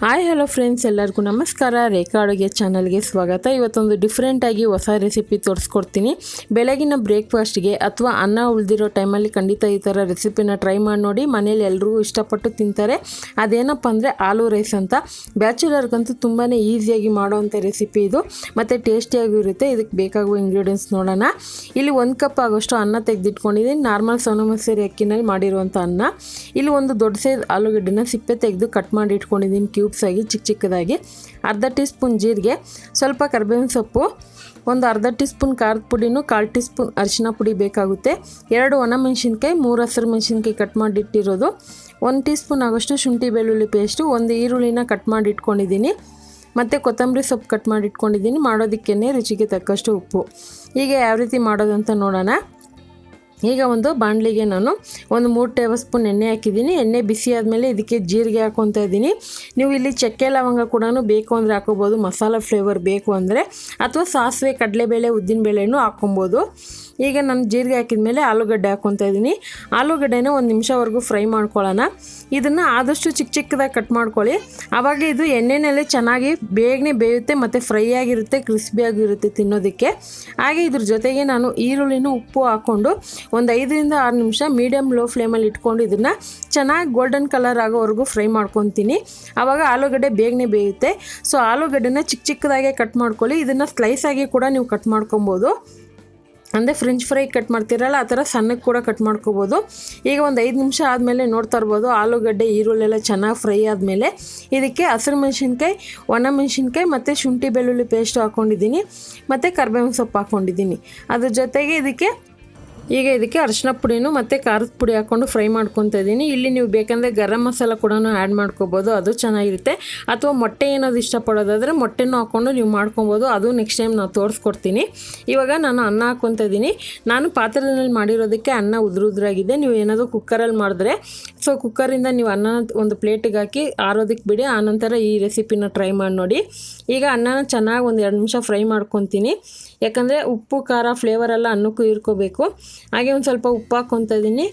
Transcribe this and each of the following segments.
Hi hello friends, ಎಲ್ಲರಿಗೂ ನಮಸ್ಕಾರ. ರೇಖಾ ಅಡುಗೆ ಚಾನಲ್ಗೆ ಸ್ವಾಗತ. ಇವತ್ತೊಂದು ಡಿಫ್ರೆಂಟಾಗಿ ಹೊಸ ರೆಸಿಪಿ ತೋರಿಸ್ಕೊಡ್ತೀನಿ. ಬೆಳಗಿನ ಬ್ರೇಕ್ಫಾಸ್ಟ್ಗೆ ಅಥವಾ ಅನ್ನ ಉಳಿದಿರೋ ಟೈಮಲ್ಲಿ ಖಂಡಿತ ಈ ಥರ ರೆಸಿಪಿನ ಟ್ರೈ ಮಾಡಿ ನೋಡಿ. ಮನೇಲಿ ಎಲ್ಲರೂ ಇಷ್ಟಪಟ್ಟು ತಿಂತಾರೆ. ಅದೇನಪ್ಪ ಅಂದರೆ ಆಲೂ ರೈಸ್ ಅಂತ. ಬ್ಯಾಚುಲರ್ಗಂತೂ ತುಂಬಾ ಈಸಿಯಾಗಿ ಮಾಡೋವಂಥ ರೆಸಿಪಿ ಇದು, ಮತ್ತು ಟೇಸ್ಟಿಯಾಗೂ ಇರುತ್ತೆ. ಇದಕ್ಕೆ ಬೇಕಾಗುವ ಇಂಗ್ರೀಡಿಯೆಂಟ್ಸ್ ನೋಡೋಣ. ಇಲ್ಲಿ 1 ಕಪ್ ಆಗೋಷ್ಟು ಅನ್ನ ತೆಗೆದಿಟ್ಕೊಂಡಿದ್ದೀನಿ. ನಾರ್ಮಲ್ ಸೋನಾ ಮಸೂರಿ ಅಕ್ಕಿನಲ್ಲಿ ಮಾಡಿರುವಂಥ ಅನ್ನ. ಇಲ್ಲಿ ಒಂದು ದೊಡ್ಡ ಸೈಜ್ ಆಲೂಗಡ್ಡೆನ ಸಿಪ್ಪೆ ತೆಗೆದು ಕಟ್ ಮಾಡಿ ಇಟ್ಕೊಂಡಿದ್ದೀನಿ ಕ್ಯೂಬ್ಸ್ ಆಗಿ ಚಿಕ್ಕದಾಗಿ. ಅರ್ಧ ಟೀ ಸ್ಪೂನ್ ಜೀರಿಗೆ, ಸ್ವಲ್ಪ ಕರಿಬೇವಿನ ಸೊಪ್ಪು, ಒಂದು ಅರ್ಧ ಟೀ ಸ್ಪೂನ್ ಖಾರದ ಪುಡಿನೂ, 1/4 ಟೀ ಸ್ಪೂನ್ ಅರಿಶಿನ ಪುಡಿ ಬೇಕಾಗುತ್ತೆ. 2 ಒಣಮೆಣಸಿನ್ಕಾಯಿ, 3 ಹಸಿರು ಮೆಣಸಿನ್ಕಾಯಿ ಕಟ್ ಮಾಡಿಟ್ಟಿರೋದು, 1 ಟೀ ಸ್ಪೂನ್ ಆಗೋಷ್ಟು ಶುಂಠಿ ಬೆಳ್ಳುಳ್ಳಿ ಪೇಸ್ಟು, ಒಂದು ಈರುಳ್ಳಿನ ಕಟ್ ಮಾಡಿ ಇಟ್ಕೊಂಡಿದ್ದೀನಿ, ಮತ್ತು ಕೊತ್ತಂಬರಿ ಸೊಪ್ಪು ಕಟ್ ಮಾಡಿ ಇಟ್ಕೊಂಡಿದ್ದೀನಿ. ಮಾಡೋದಕ್ಕೇ ರುಚಿಗೆ ತಕ್ಕಷ್ಟು ಉಪ್ಪು. ಈಗ ಯಾವ ರೀತಿ ಮಾಡೋದಂತ ನೋಡೋಣ. ಈಗ ಒಂದು ಬಾಣಲಿಗೆ ನಾನು ಒಂದು 3 ಟೇಬಲ್ ಸ್ಪೂನ್ ಎಣ್ಣೆ ಹಾಕಿದ್ದೀನಿ. ಎಣ್ಣೆ ಬಿಸಿ ಆದಮೇಲೆ ಇದಕ್ಕೆ ಜೀರಿಗೆ ಹಾಕ್ಕೊತಾ ಇದ್ದೀನಿ. ನೀವು ಇಲ್ಲಿ ಚಕ್ಕೆ ಲವಂಗ ಕೂಡ ಬೇಕು ಅಂದರೆ ಹಾಕೋಬೋದು, ಮಸಾಲ ಫ್ಲೇವರ್ ಬೇಕು ಅಂದರೆ, ಅಥವಾ ಸಾಸಿವೆ, ಕಡಲೆಬೇಳೆ, ಉದ್ದಿನಬೇಳೆನೂ ಹಾಕ್ಕೊಬೋದು. ಈಗ ನಾನು ಜೀರಿಗೆ ಹಾಕಿದ ಮೇಲೆ ಆಲೂಗಡ್ಡೆ ಹಾಕ್ಕೊತಾ ಇದ್ದೀನಿ. ಆಲೂಗಡ್ಡೆನ 1 ನಿಮಿಷವರೆಗೂ ಫ್ರೈ ಮಾಡ್ಕೊಳ್ಳೋಣ. ಇದನ್ನು ಆದಷ್ಟು ಚಿಕ್ಕದಾಗಿ ಕಟ್ ಮಾಡ್ಕೊಳ್ಳಿ. ಆವಾಗ ಇದು ಎಣ್ಣೆನಲ್ಲೇ ಚೆನ್ನಾಗಿ ಬೇಗನೆ ಬೇಯುತ್ತೆ ಮತ್ತು ಫ್ರೈ ಆಗಿರುತ್ತೆ, ಕ್ರಿಸ್ಪಿಯಾಗಿರುತ್ತೆ ತಿನ್ನೋದಕ್ಕೆ. ಹಾಗೆ ಇದ್ರ ಜೊತೆಗೆ ನಾನು ಈರುಳ್ಳಿನೂ ಉಪ್ಪು ಹಾಕ್ಕೊಂಡು ಒಂದು 5 ರಿಂದ 6 ನಿಮಿಷ ಮೀಡಿಯಮ್ ಲೋ ಫ್ಲೇಮಲ್ಲಿ ಇಟ್ಕೊಂಡು ಇದನ್ನು ಚೆನ್ನಾಗಿ ಗೋಲ್ಡನ್ ಕಲರ್ ಆಗೋವರೆಗೂ ಫ್ರೈ ಮಾಡ್ಕೊತೀನಿ. ಆವಾಗ ಆಲೂಗಡ್ಡೆ ಬೇಗನೆ ಬೇಯುತ್ತೆ. ಸೊ ಆಲೂಗಡ್ಡೆನ ಚಿಕ್ಕದಾಗೆ ಕಟ್ ಮಾಡ್ಕೊಳ್ಳಿ. ಇದನ್ನು ಸ್ಲೈಸ್ ಆಗಿ ಕೂಡ ನೀವು ಕಟ್ ಮಾಡ್ಕೊಬೋದು. ಅಂದರೆ ಫ್ರೆಂಚ್ ಫ್ರೈ ಕಟ್ ಮಾಡ್ತೀರಲ್ಲ ಆ ಥರ ಸಣ್ಣಕ್ಕೆ ಕೂಡ ಕಟ್ ಮಾಡ್ಕೋಬೋದು. ಈಗ ಒಂದು 5 ನಿಮಿಷ ಆದಮೇಲೆ ನೋಡ್ತಾ ಇರ್ಬೋದು ಆಲೂಗಡ್ಡೆ ಈರುಳ್ಳಿ ಎಲ್ಲ ಚೆನ್ನಾಗಿ ಫ್ರೈ ಆದಮೇಲೆ ಇದಕ್ಕೆ ಹಸಿರು ಮೆಣಸಿನ್ಕಾಯಿ, ಒಣಮೆಣಸಿನ್ಕಾಯಿ ಮತ್ತು ಶುಂಠಿ ಬೆಳ್ಳುಳ್ಳಿ ಪೇಸ್ಟ್ ಹಾಕ್ಕೊಂಡಿದ್ದೀನಿ, ಮತ್ತು ಕರಿಬೇವಿನ ಸೊಪ್ಪು ಹಾಕ್ಕೊಂಡಿದ್ದೀನಿ. ಅದ್ರ ಜೊತೆಗೆ ಇದಕ್ಕೆ ಅರಿಶಿನ ಪುಡಿನೂ ಮತ್ತು ಖಾರದ ಪುಡಿ ಹಾಕ್ಕೊಂಡು ಫ್ರೈ ಮಾಡ್ಕೊತಾ ಇದ್ದೀನಿ. ಇಲ್ಲಿ ನೀವು ಬೇಕಂದರೆ ಗರಂ ಮಸಾಲ ಕೂಡ ಆ್ಯಡ್ ಮಾಡ್ಕೋಬೋದು, ಅದು ಚೆನ್ನಾಗಿರುತ್ತೆ. ಅಥವಾ ಮೊಟ್ಟೆ ಏನಾದ್ರು ಇಷ್ಟಪಡೋದಾದರೆ ಮೊಟ್ಟೆನೂ ಹಾಕ್ಕೊಂಡು ನೀವು ಮಾಡ್ಕೊಬೋದು, ಅದು ನೆಕ್ಸ್ಟ್ ಟೈಮ್ ನಾನು ತೋರಿಸ್ಕೊಡ್ತೀನಿ. ಇವಾಗ ನಾನು ಅನ್ನ ಹಾಕ್ಕೊತಾ ಇದ್ದೀನಿ. ನಾನು ಪಾತ್ರೆಯಲ್ಲಿ ಮಾಡಿರೋದಕ್ಕೆ ಅನ್ನ ಉದುರಾಗಿದೆ. ನೀವು ಏನಾದರೂ ಕುಕ್ಕರಲ್ಲಿ ಮಾಡಿದ್ರೆ ಕುಕ್ಕರಿಂದ ನೀವು ಅನ್ನನ ಒಂದು ಪ್ಲೇಟಿಗೆ ಹಾಕಿ ಆರೋದಕ್ಕೆ ಬಿಡಿ. ಆನಂತರ ಈ ರೆಸಿಪಿನ ಟ್ರೈ ಮಾಡಿ ನೋಡಿ. ಈಗ ಅನ್ನನ ಚೆನ್ನಾಗಿ ಒಂದು 2 ನಿಮಿಷ ಫ್ರೈ ಮಾಡ್ಕೊತೀನಿ. ಯಾಕಂದರೆ ಉಪ್ಪು ಖಾರ ಫ್ಲೇವರ್ ಎಲ್ಲ ಅನ್ನಕ್ಕೂ ಇರ್ಕೋಬೇಕು. ಹಾಗೆ ಒಂದು ಸ್ವಲ್ಪ ಉಪ್ಪು ಹಾಕ್ಕೊತಾ ಇದ್ದೀನಿ.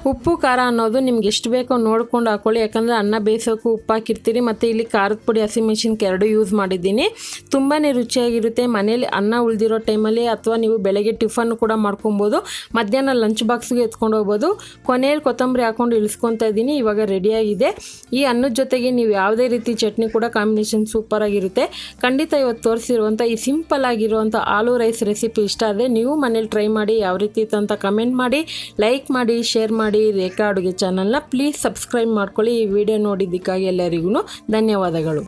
ಉಪ್ಪು ಖಾರ ಅನ್ನೋದು ನಿಮ್ಗೆ ಎಷ್ಟು ಬೇಕೋ ನೋಡ್ಕೊಂಡು ಹಾಕ್ಕೊಳ್ಳಿ. ಯಾಕಂದರೆ ಅನ್ನ ಬೇಯಿಸೋಕ್ಕೂ ಉಪ್ಪು ಹಾಕಿರ್ತೀರಿ. ಮತ್ತು ಇಲ್ಲಿ ಖಾರದ ಪುಡಿ, ಹಸಿಮೆಣಸಿನ್ಕಾಯಿ 2 ಯೂಸ್ ಮಾಡಿದ್ದೀನಿ. ತುಂಬಾ ರುಚಿಯಾಗಿರುತ್ತೆ. ಮನೇಲಿ ಅನ್ನ ಉಳಿದಿರೋ ಟೈಮಲ್ಲಿ ಅಥವಾ ನೀವು ಬೆಳಗ್ಗೆ ಟಿಫನ್ ಕೂಡ ಮಾಡ್ಕೊಬೋದು, ಮಧ್ಯಾಹ್ನ ಲಂಚ್ ಬಾಕ್ಸ್ಗೆ ಎತ್ಕೊಂಡು ಹೋಗ್ಬೋದು. ಕೊನೆಯಲ್ಲಿ ಕೊತ್ತಂಬರಿ ಹಾಕ್ಕೊಂಡು ಇಳಿಸ್ಕೊತಾ ಇದ್ದೀನಿ. ಇವಾಗ ರೆಡಿಯಾಗಿದೆ. ಈ ಅನ್ನದ ಜೊತೆಗೆ ನೀವು ಯಾವುದೇ ರೀತಿ ಚಟ್ನಿ ಕೂಡ ಕಾಂಬಿನೇಷನ್ ಸೂಪರಾಗಿರುತ್ತೆ. ಖಂಡಿತ ಇವತ್ತು ತೋರಿಸಿರುವಂಥ ಈ ಸಿಂಪಲ್ ಆಗಿರುವಂಥ ಆಲೂ ರೈಸ್ ರೆಸಿಪಿ ಇಷ್ಟ ಆದರೆ ನೀವು ಮನೇಲಿ ಟ್ರೈ ಮಾಡಿ. ಯಾವ ರೀತಿ ಇತ್ತು ಅಂತ ಕಮೆಂಟ್ ಮಾಡಿ, ಲೈಕ್ ಮಾಡಿ, ಶೇರ್ ಮಾಡಿ. ರೇಖಾ ಅಡುಗೆ ಚಾನಲ್ನ ಪ್ಲೀಸ್ ಸಬ್ಸ್ಕ್ರೈಬ್ ಮಾಡ್ಕೊಳ್ಳಿ. ಈ ವಿಡಿಯೋ ನೋಡಿದ್ದಕ್ಕಾಗಿ ಎಲ್ಲರಿಗೂ ಧನ್ಯವಾದಗಳು.